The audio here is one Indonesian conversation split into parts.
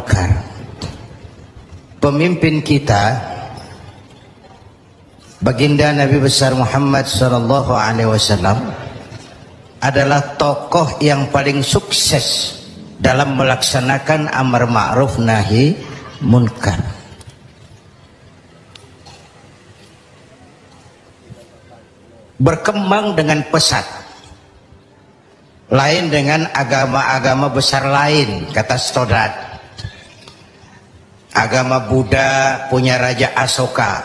munkar. Pemimpin kita baginda Nabi besar Muhammad sallallahu alaihi wasallam adalah tokoh yang paling sukses dalam melaksanakan amar ma'ruf nahi munkar. Berkembang dengan pesat, lain dengan agama-agama besar lain, kata Stoddard. Agama Buddha punya Raja Asoka,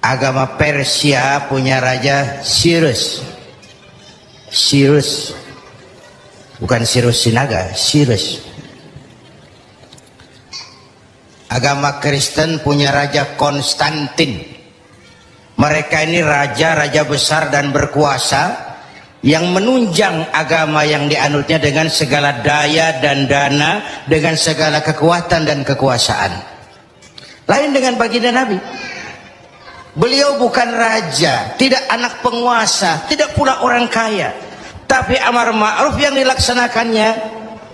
agama Persia punya Raja Cyrus, bukan Cyrus Sinaga, Cyrus. Agama Kristen punya Raja Konstantin. Mereka ini raja-raja besar dan berkuasa yang menunjang agama yang dianutnya dengan segala daya dan dana, dengan segala kekuatan dan kekuasaan. Lain dengan baginda Nabi. Beliau bukan raja, tidak anak penguasa, tidak pula orang kaya, tapi amar ma'ruf yang dilaksanakannya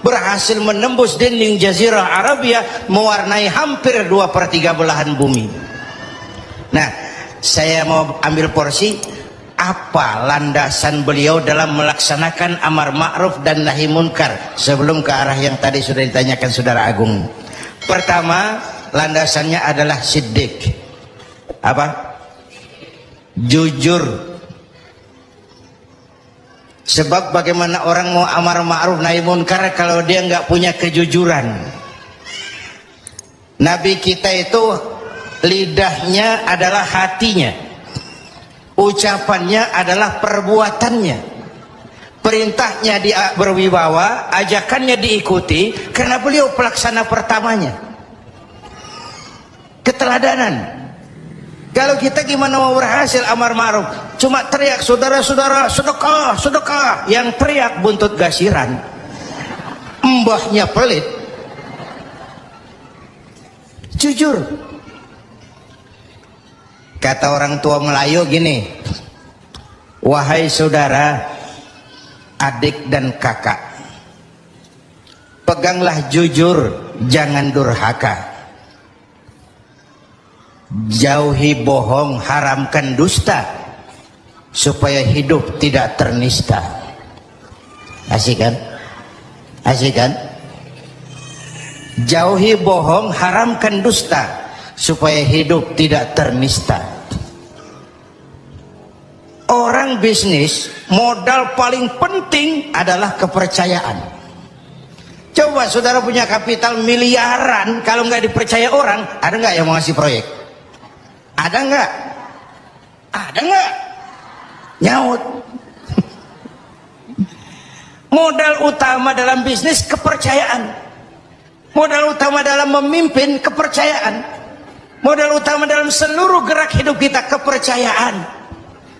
berhasil menembus dinding Jazirah Arabia, mewarnai hampir 2/3 belahan bumi. Nah, saya mau ambil porsi apa landasan beliau dalam melaksanakan amar ma'ruf dan nahi munkar sebelum ke arah yang tadi sudah ditanyakan saudara Agung. Pertama, landasannya adalah siddiq. Apa? Jujur. Sebab bagaimana orang mau amar ma'ruf nahi munkar kalau dia nggak punya kejujuran? Nabi kita itu lidahnya adalah hatinya, ucapannya adalah perbuatannya, perintahnya dia berwibawa, ajakannya diikuti karena beliau pelaksana pertamanya. Keteladanan. Kalau kita gimana mau berhasil amar ma'ruf? Cuma teriak, saudara-saudara sedekah, sedekah. Yang teriak buntut gasiran, mbahnya pelit. Jujur. Kata orang tua Melayu gini, wahai saudara, adik dan kakak, peganglah jujur, jangan durhaka. Jauhi bohong, haramkan dusta, supaya hidup tidak ternista. Asik kan? Asik kan? Jauhi bohong, haramkan dusta, supaya hidup tidak ternista. Orang bisnis, modal paling penting adalah kepercayaan. Coba saudara punya kapital miliaran, kalau nggak dipercaya orang, ada nggak yang mau ngasih proyek? Ada nggak? Ada nggak? Nyaut. Modal utama dalam bisnis kepercayaan. Modal utama dalam memimpin kepercayaan. Modal utama dalam seluruh gerak hidup kita kepercayaan.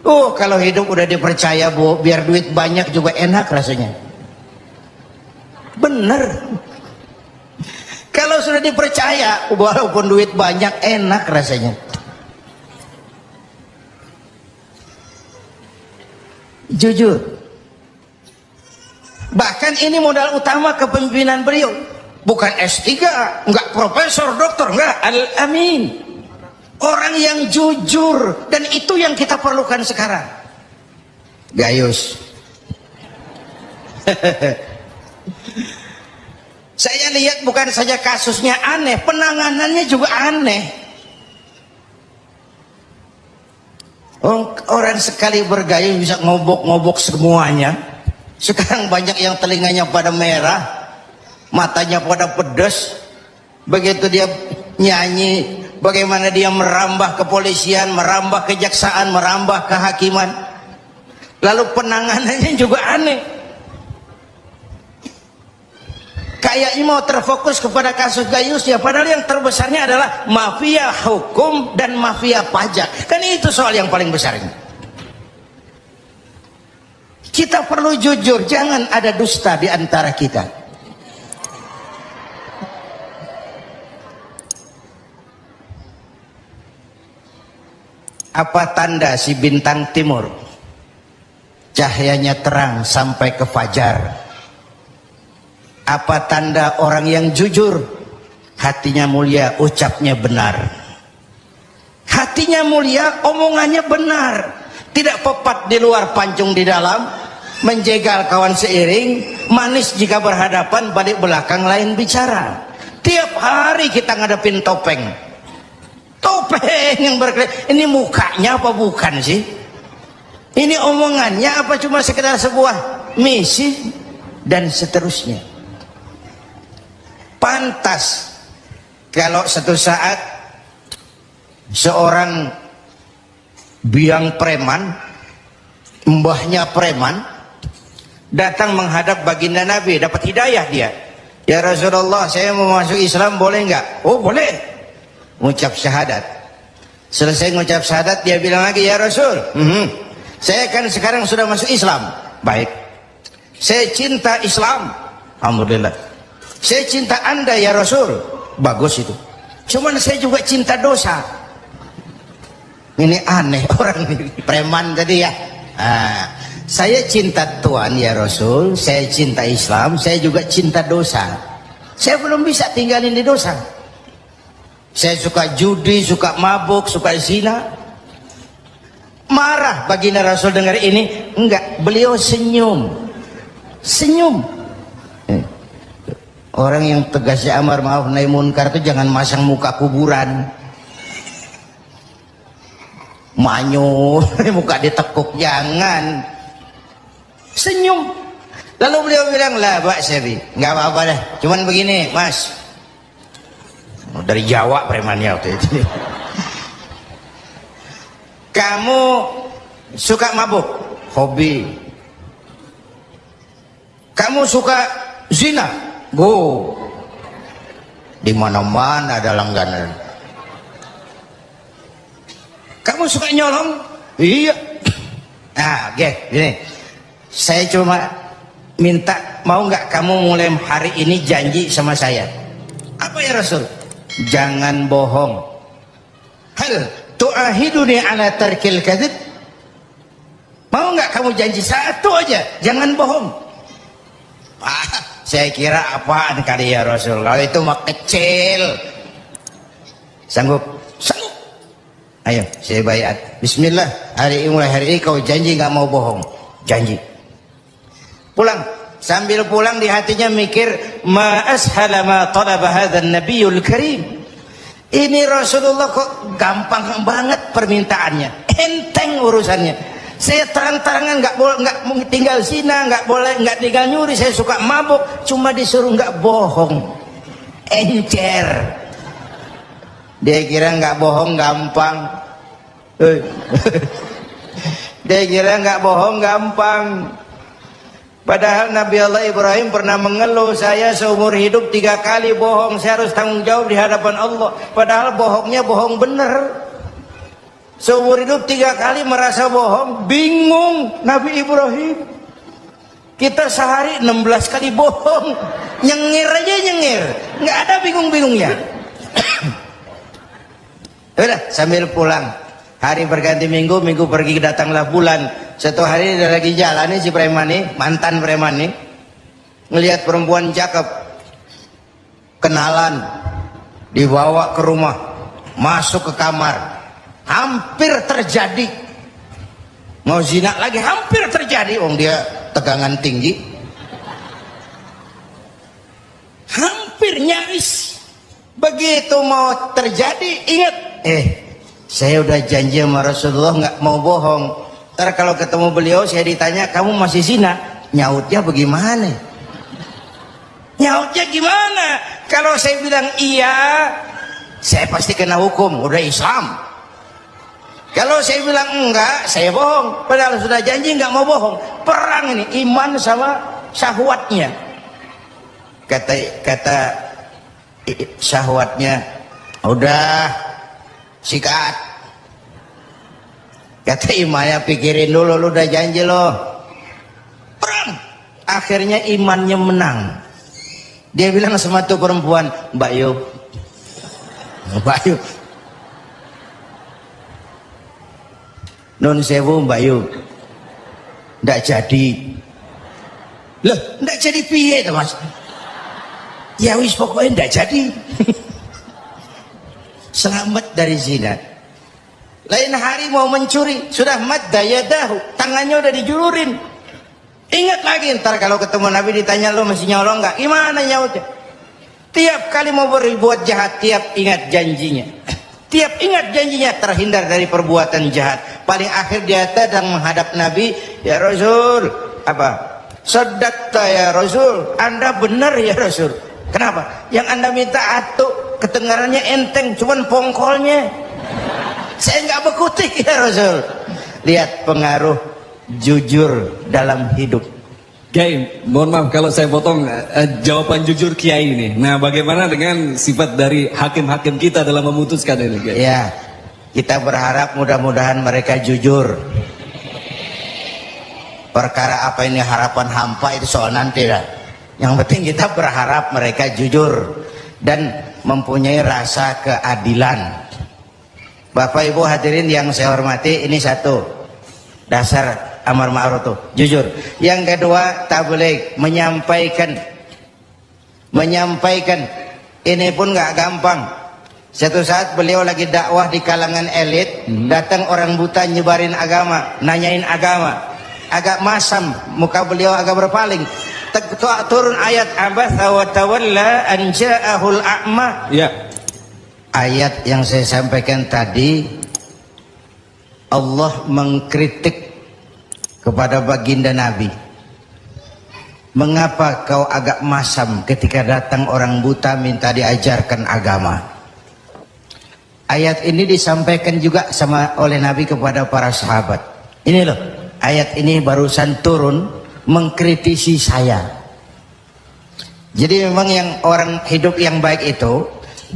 Oh, kalau hidup udah dipercaya, Bu, biar duit banyak juga enak rasanya. Bener. Kalau sudah dipercaya, walaupun duit banyak enak rasanya. Jujur. Bahkan ini modal utama kepemimpinan beliau. Bukan S3, enggak profesor, doktor, enggak, al-amin. Orang yang jujur, dan itu yang kita perlukan sekarang. Gayus. Saya lihat bukan saja kasusnya aneh, penanganannya juga aneh. Orang sekali bergayus bisa ngobok-ngobok semuanya. Sekarang banyak yang telinganya pada merah, matanya pada pedas. Begitu dia nyanyi, bagaimana dia merambah kepolisian, merambah kejaksaan, merambah kehakiman. Lalu penanganannya juga aneh. Kayaknya mau terfokus kepada kasus gayusnya, padahal yang terbesarnya adalah mafia hukum dan mafia pajak. Kan itu soal yang paling besarnya. Kita perlu jujur, jangan ada dusta di antara kita. Apa tanda si bintang timur cahayanya terang sampai ke fajar? Apa tanda orang yang jujur? Hatinya mulia, ucapnya benar. Hatinya mulia, omongannya benar. Tidak pepat di luar, pancung di dalam. Menjegal kawan seiring, manis jika berhadapan, balik belakang lain bicara. Tiap hari kita ngadepin topeng. Topeng yang berkelip. Ini mukanya apa bukan sih? Ini omongannya apa cuma sekedar sebuah misi? Dan seterusnya. Pantas kalau satu saat seorang biang preman, mbahnya preman, datang menghadap baginda Nabi, dapat hidayah dia. Ya Rasulullah, saya mau masuk Islam, boleh enggak? Oh boleh. Mengucap syahadat. Selesai mengucap syahadat, dia bilang lagi, ya Rasul, saya kan sekarang sudah masuk Islam. Baik. Saya cinta Islam. Alhamdulillah. Saya cinta Anda ya Rasul. Bagus itu. Cuman saya juga cinta dosa. Ini aneh orang ini. Preman tadi ya. Saya cinta Tuhan ya Rasul, saya cinta Islam, saya juga cinta dosa. Saya belum bisa tinggalin di dosa. Saya suka judi, suka mabuk, suka zina. Marah baginda Rasul dengar ini? Enggak, beliau senyum. Senyum. Orang yang tegasnya amar ma'ruf nahi munkar itu jangan masang muka kuburan. Manyu, muka ditekuk, jangan. Senyum. Lalu beliau bilang, lah Pak Sebi, nggak apa-apa dah, cuman begini Mas. Dari Jawa premannya waktu itu. Kamu suka mabuk? Hobi. Kamu suka zina? Go. Di mana-mana ada langganan. Kamu suka nyolong? Iya. Nah, gini. Saya cuma minta, mau nggak kamu mulai hari ini janji sama saya? Apa ya Rasul? Jangan bohong. Hal tu'ahiduni ala tarkil kadzib? Mau nggak kamu janji satu aja, jangan bohong? Saya kira apaan kali ya Rasul? Kalau itu mah kecil. Sanggup? Sanggup. Ayo, saya bayat. Bismillah. Mulai hari ini kau janji nggak mau bohong. Janji. Pulang, sambil pulang di hatinya mikir, ma ashala ma talaba hadzal nabiyul karim. Ini Rasulullah kok gampang banget permintaannya, enteng urusannya. Saya terang-terangan nggak tinggal zina, nggak tinggal nyuri, saya suka mabuk, cuma disuruh nggak bohong. Encer. Dia kira nggak bohong gampang. Dia kira nggak bohong gampang. Padahal Nabi Allah Ibrahim pernah mengeluh, saya seumur hidup 3 kali bohong, saya harus tanggung jawab di hadapan Allah. Padahal bohongnya bohong bener. Seumur hidup 3 kali merasa bohong, bingung Nabi Ibrahim. Kita sehari 16 kali bohong, nyengir aja nyengir, nggak ada bingung-bingungnya. Udah, sambil pulang, hari berganti minggu, minggu pergi, datanglah bulan. Satu hari dia lagi jalan nih si preman nih, mantan preman nih, ngelihat perempuan cakep, kenalan, dibawa ke rumah, masuk ke kamar, hampir terjadi, mau zina lagi, hampir terjadi, dia tegangan tinggi, hampir nyaris. Begitu mau terjadi, ingat, saya udah janji sama Rasulullah nggak mau bohong. Ntar kalau ketemu beliau saya ditanya, kamu masih zina? Nyautnya bagaimana? Nyautnya gimana? Kalau saya bilang iya, saya pasti kena hukum, udah Islam. Kalau saya bilang enggak, saya bohong. Padahal sudah janji nggak mau bohong. Perang ini, iman sama syahwatnya. Kata syahwatnya, udah sikat. Kata imannya, pikirin dulu, lu udah janji lo. Perang. Akhirnya imannya menang. Dia bilang sama tuh perempuan, Mbak Yub, non sewu Mbak Yub, ndak jadi. Loh, ndak jadi piye to Mas? Ya wis pokoknya ndak jadi. Selamat dari zina. Lain hari mau mencuri, sudah madda yadahu, tangannya udah dijulurin. Ingat lagi ntar kalau ketemu Nabi ditanya lo masih nyolong nggak? Gimana nyautnya? Tiap kali mau berbuat jahat, tiap ingat janjinya. Tiap ingat janjinya terhindar dari perbuatan jahat. Paling akhir dia datang menghadap Nabi, ya Rasul, apa? Sadaqta ya Rasul, Anda benar ya Rasul. Kenapa? Yang Anda minta atuk, kedengarannya enteng, cuman pongkolnya. Saya nggak bekutik ya Rasul. Lihat pengaruh jujur dalam hidup. Kiai, mohon maaf kalau saya potong jawaban jujur Kiai ini. Nah, bagaimana dengan sifat dari hakim-hakim kita dalam memutuskan ini, Kiai? Ya, kita berharap mudah-mudahan mereka jujur. Perkara apa ini harapan hampa itu soal nanti lah. Yang penting kita berharap mereka jujur dan mempunyai rasa keadilan. Bapak Ibu hadirin yang saya hormati, ini satu dasar amar ma'ruf tuh, jujur. Yang kedua, tabligh, menyampaikan. Ini pun nggak gampang. Satu saat beliau lagi dakwah di kalangan elit, datang orang buta nyebarin agama, nanyain agama. Agak masam, muka beliau agak berpaling. Turun ayat abatha wa tawalla an ja'ahul a'ma. Ya. Ayat yang saya sampaikan tadi, Allah mengkritik kepada baginda Nabi. Mengapa kau agak masam ketika datang orang buta minta diajarkan agama? Ayat ini disampaikan juga oleh Nabi kepada para sahabat. Ini loh, ayat ini barusan turun mengkritisi saya. Jadi memang yang orang hidup yang baik itu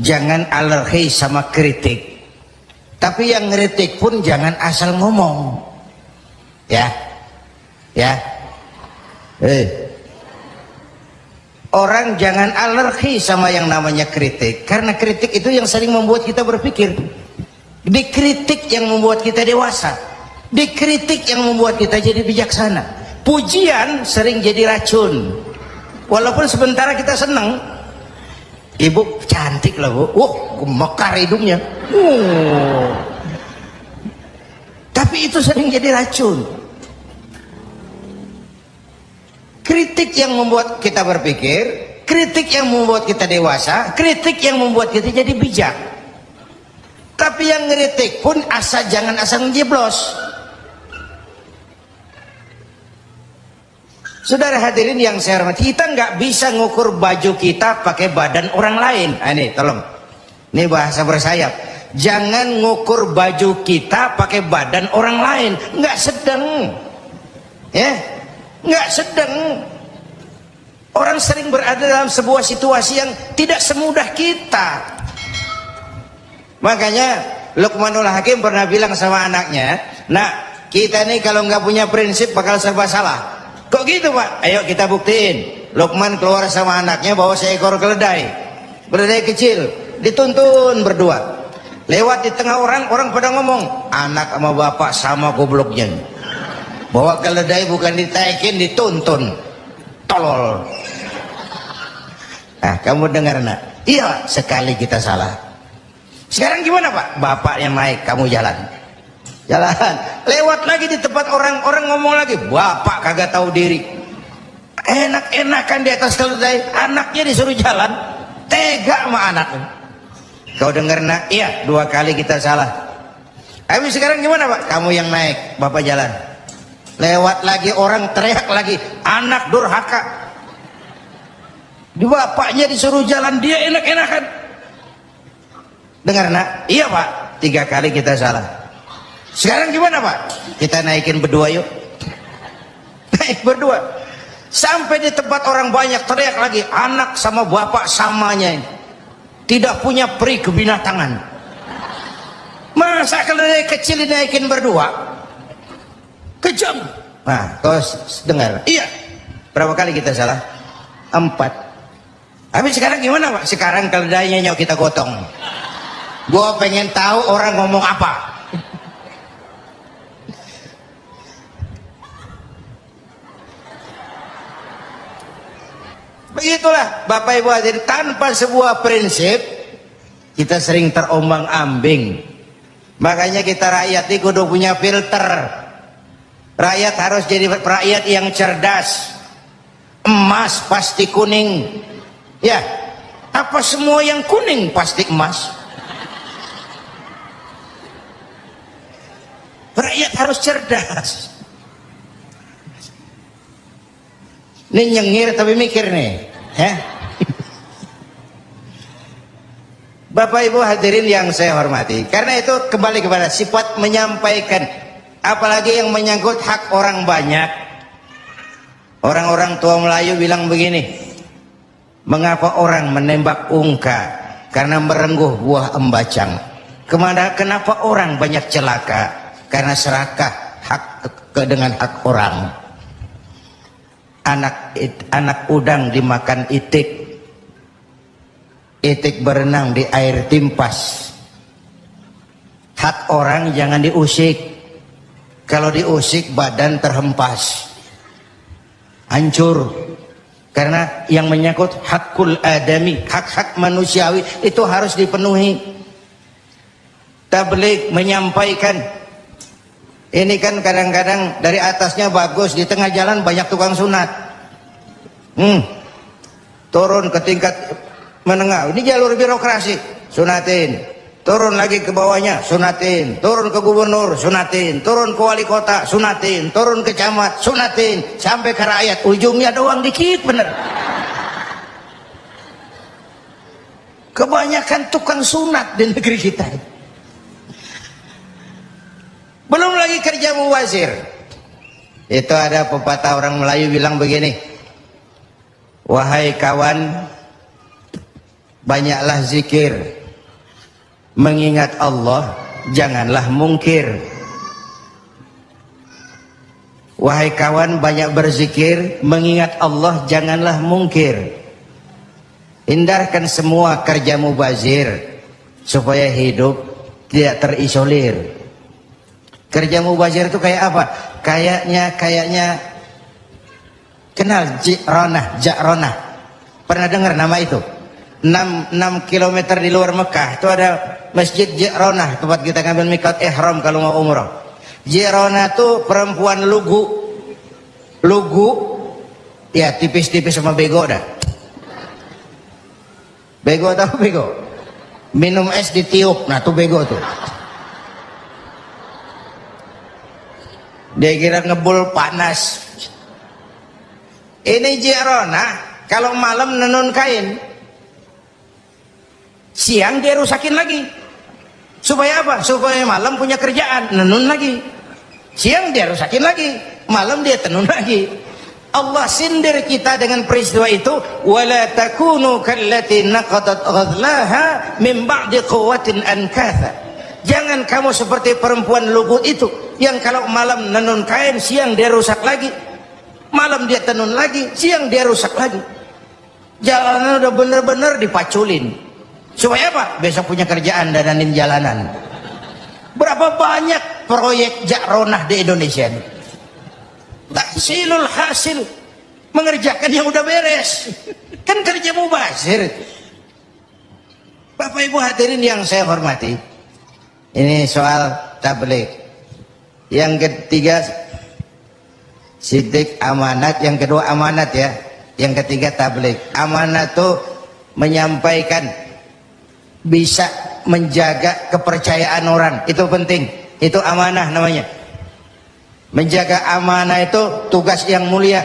jangan alergi sama kritik. Tapi yang kritik pun jangan asal ngomong. Ya. Orang jangan alergi sama yang namanya kritik, karena kritik itu yang sering membuat kita berpikir. Dikritik yang membuat kita dewasa, dikritik yang membuat kita jadi bijaksana. Pujian sering jadi racun. Walaupun sementara kita senang, ibu cantik lah bu, mekar hidungnya, tapi itu sering jadi racun. Kritik yang membuat kita berpikir, kritik yang membuat kita dewasa, kritik yang membuat kita jadi bijak. Tapi yang ngeritik pun jangan asal ngejeblos. Saudara hadirin yang saya hormati, kita nggak bisa ngukur baju kita pakai badan orang lain. Ini tolong, ini bahasa bersayap. Jangan ngukur baju kita pakai badan orang lain, nggak sedang, ya. Nggak sedang. Orang sering berada dalam sebuah situasi yang tidak semudah kita. Makanya Luqmanul Hakim pernah bilang sama anaknya, nak, kita nih kalau nggak punya prinsip bakal serba salah. Kok gitu pak? Ayo kita buktiin. Luqman keluar sama anaknya bawa seekor keledai kecil, dituntun berdua. Lewat di tengah orang pada ngomong, anak sama bapak sama gobloknya. Bawa keledai bukan ditaikin, dituntun. Tolol. Nah, kamu dengar nak? Iya, sekali kita salah. Sekarang gimana pak? Bapak yang naik, kamu jalan. Lewat lagi di tempat orang ngomong lagi, bapak kagak tahu diri. Enak-enakan di atas keledai, anaknya disuruh jalan. Tega sama anaknya. Kau dengar nak? Iya, 2 kali kita salah. Habis sekarang gimana pak? Kamu yang naik, bapak jalan. Lewat lagi orang teriak lagi, anak durhaka. Di bapaknya disuruh jalan, dia enak-enakan. Dengar nak? Iya pak, 3 kali kita salah. Sekarang gimana pak? Kita naikin berdua yuk. Naik berdua. Sampai di tempat orang banyak teriak lagi, anak sama bapak samanya ini. Tidak punya peri kebinatangan. Masa keledai kecil dinaikin berdua? Kejam. Nah, kau dengar? Iya. Berapa kali kita salah? 4. Habis sekarang gimana pak? Sekarang keledainya nyok kita gotong. Gua pengen tahu orang ngomong apa. Begitulah Bapak Ibu hadirin, tanpa sebuah prinsip kita sering terombang-ambing. Makanya kita rakyat ini kudu punya filter. Rakyat harus jadi rakyat yang cerdas. Emas pasti kuning. Ya, apa semua yang kuning pasti emas? Rakyat harus cerdas. Ini nyengir tapi mikir nih, ya. Bapak Ibu hadirin yang saya hormati, karena itu kembali kepada sifat menyampaikan, apalagi yang menyangkut hak orang banyak. Orang-orang tua Melayu bilang begini, mengapa orang menembak ungka? Karena merengguh buah embacang. Kenapa orang banyak celaka? Karena serakah dengan hak orang. Anak udang dimakan itik, itik berenang di air timpas. Hak orang jangan diusik. Kalau diusik badan terhempas, hancur. Karena yang menyangkut hakul adami, hak-hak manusiawi itu harus dipenuhi. Tabligh menyampaikan. Ini kan kadang-kadang dari atasnya bagus, di tengah jalan banyak tukang sunat. Turun ke tingkat menengah, ini jalur birokrasi, sunatin. Turun lagi ke bawahnya, sunatin. Turun ke gubernur, sunatin. Turun ke wali kota, sunatin. Turun ke camat, sunatin. Sampai ke rakyat, ujungnya doang dikit bener. Kebanyakan tukang sunat di negeri kita. Belum lagi kerja mubazir. Itu ada pepatah orang Melayu bilang begini, wahai kawan, banyaklah zikir, mengingat Allah, janganlah mungkir. Wahai kawan, banyak berzikir, mengingat Allah, janganlah mungkir. Hindarkan semua kerja mubazir supaya hidup tidak terisolir. Kerja mubazir itu kayak apa? Kayaknya kenal Ja'ronah. Pernah dengar nama itu? 6 km di luar Mekah itu ada Masjid Ja'ronah, tempat kita ngambil miqat ihram kalau mau umrah. Ja'ronah itu perempuan lugu ya, tipis-tipis sama bego dah. Bego tahu bego? Minum es ditiup, nah tuh bego tuh. Dia kira ngebul panas. Ini Ja'ronah kalau malam nenun kain, siang dia rusakin lagi. Supaya apa? Supaya malam punya kerjaan, nenun lagi. Siang dia rusakin lagi, malam dia tenun lagi. Allah sindir kita dengan peristiwa itu. Wala takunu kallati naqadat ghadlaha min ba'di quwwatin ankatha. Jangan kamu seperti perempuan lugu itu, yang kalau malam nenun kain, siang dia rusak lagi. Malam dia tenun lagi, siang dia rusak lagi. Jalanan udah bener-bener dipaculin. Supaya apa? Besok punya kerjaan dananin jalanan. Berapa banyak proyek Ja'ronah di Indonesia ini? Tahsilul hasil, mengerjakan yang udah beres. Kan kerja mubazir. Bapak Ibu hadirin yang saya hormati, ini soal tabligh. Yang ketiga sidik amanat, yang kedua amanat ya. Yang ketiga tabligh. Amanat itu menyampaikan, bisa menjaga kepercayaan orang, itu penting. Itu amanah namanya. Menjaga amanah itu tugas yang mulia.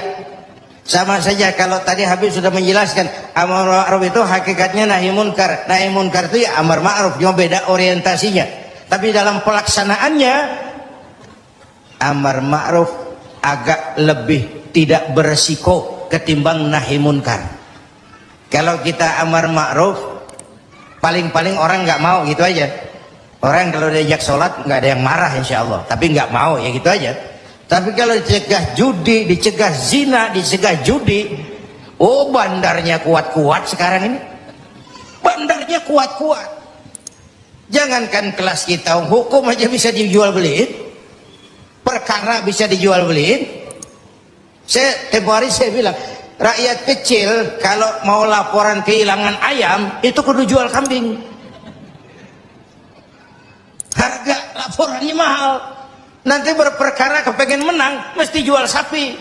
Sama saja kalau tadi Habib sudah menjelaskan, amar ma'ruf itu hakikatnya nahi munkar. Nahi munkar itu ya amar ma'ruf, cuma beda orientasinya. Tapi dalam pelaksanaannya amar ma'ruf agak lebih tidak beresiko ketimbang nahi munkar. Kalau kita amar ma'ruf, paling-paling orang nggak mau gitu aja. Orang kalau diajak sholat nggak ada yang marah insya Allah, tapi nggak mau ya gitu aja. Tapi kalau dicegah judi, dicegah zina, dicegah judi, oh bandarnya kuat-kuat sekarang ini. Bandarnya kuat-kuat. Jangankan kelas kita, hukum aja bisa dijual beliin, perkara bisa dijual beliin. Tempo hari saya bilang, Rakyat kecil kalau mau laporan kehilangan ayam itu kudu jual kambing. Harga laporannya mahal. Nanti berperkara kepengen menang mesti jual sapi.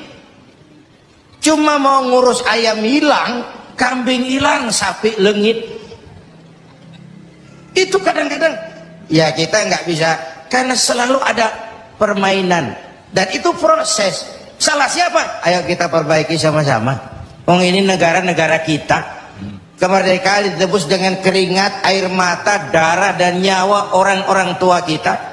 Cuma mau ngurus ayam hilang, kambing hilang, sapi lengit. Itu kadang-kadang ya kita nggak bisa, karena selalu ada permainan dan itu proses. Salah siapa? Ayo kita perbaiki sama-sama. Wong ini negara-negara kita, kemerdekaan ditebus dengan keringat, air mata, darah dan nyawa orang-orang tua kita.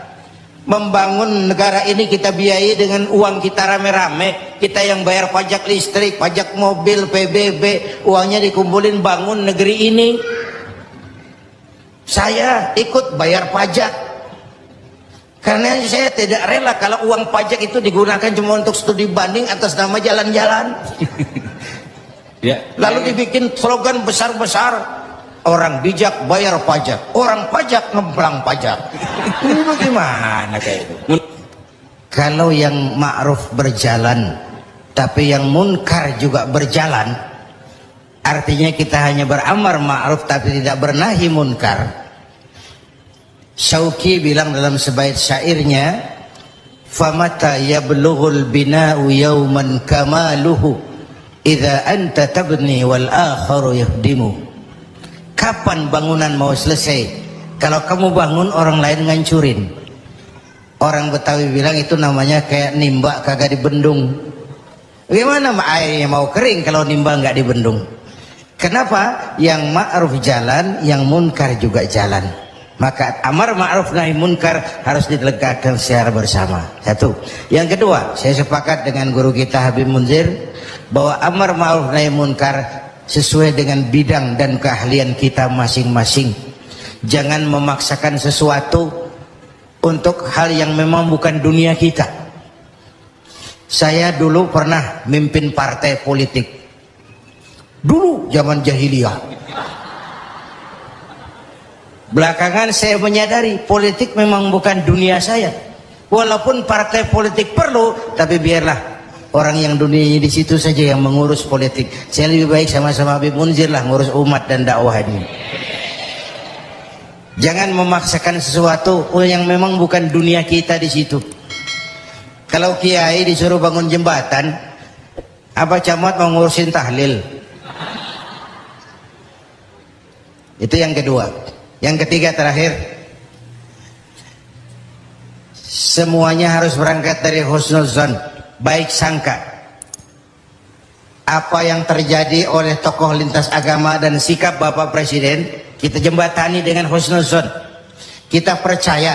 Membangun negara ini kita biayai dengan uang kita rame-rame. Kita yang bayar pajak listrik, pajak mobil, PBB, uangnya dikumpulin bangun negeri ini. Saya ikut bayar pajak karena saya tidak rela kalau uang pajak itu digunakan cuma untuk studi banding atas nama jalan-jalan. Ya. Lalu dibikin slogan besar-besar, orang bijak bayar pajak, orang pajak ngemplang pajak. Ini bagaimana kayak itu? Kalau yang ma'ruf berjalan tapi yang munkar juga berjalan, artinya kita hanya beramar ma'ruf tapi tidak bernahi munkar. Syauqi bilang dalam sebaik syairnya, famata yablughul bina'u yawman kamaluhu idza anta tabni wal akharu yahdimu. Kapan bangunan mau selesai? Kalau kamu bangun orang lain ngancurin. Orang Betawi bilang itu namanya kayak nimba kagak dibendung. Bagaimana airnya mau kering kalau nimba nggak dibendung? Kenapa? Yang ma'ruf jalan, yang munkar juga jalan. Maka amar ma'ruf nahi munkar harus ditegakkan secara bersama. Satu. Yang kedua, saya sepakat dengan guru kita Habib Munzir bahwa amar ma'ruf nahi munkar sesuai dengan bidang dan keahlian kita masing-masing. Jangan memaksakan sesuatu untuk hal yang memang bukan dunia kita. Saya dulu pernah mimpin partai politik. Dulu zaman jahiliyah. Belakangan saya menyadari politik memang bukan dunia saya. Walaupun partai politik perlu, tapi biarlah orang yang dunianya di situ saja yang mengurus politik. Saya lebih baik sama-sama Habib Munzir lah ngurus umat dan dakwah ini. Jangan memaksakan sesuatu yang memang bukan dunia kita di situ. Kalau kiai disuruh bangun jembatan, apa camat mau ngurusin tahlil? Itu yang kedua. Yang ketiga terakhir, semuanya harus berangkat dari husnuzon, baik sangka. Apa yang terjadi oleh tokoh lintas agama dan sikap Bapak Presiden, kita jembatani dengan husnuzon. Kita percaya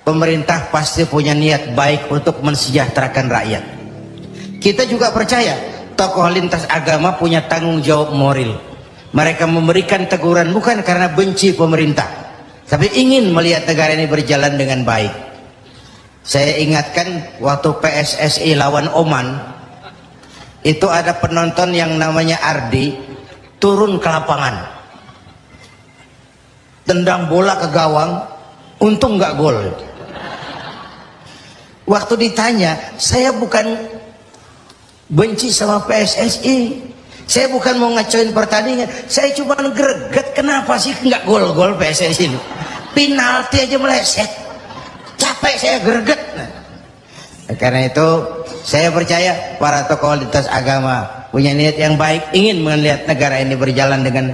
pemerintah pasti punya niat baik untuk mensejahterakan rakyat. Kita juga percaya tokoh lintas agama punya tanggung jawab moral. Mereka memberikan teguran bukan karena benci pemerintah, tapi ingin melihat negara ini berjalan dengan baik. Saya ingatkan waktu PSSI lawan Oman, itu ada penonton yang namanya Ardi turun ke lapangan, tendang bola ke gawang, untung nggak gol. Waktu ditanya, saya bukan benci sama PSSI, saya bukan mau ngacoin pertandingan, saya cuma greget kenapa sih nggak gol-gol PSSI ini, penalti aja meleset, capek saya greget. Nah, karena itu saya percaya para tokoh lintas agama punya niat yang baik, ingin melihat negara ini berjalan dengan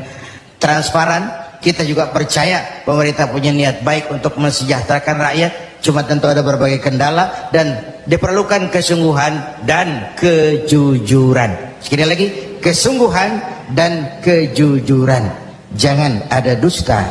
transparan. Kita juga percaya pemerintah punya niat baik untuk mensejahterakan rakyat. Cuma tentu ada berbagai kendala dan diperlukan kesungguhan dan kejujuran. Sekali lagi, kesungguhan dan kejujuran. Jangan ada dusta.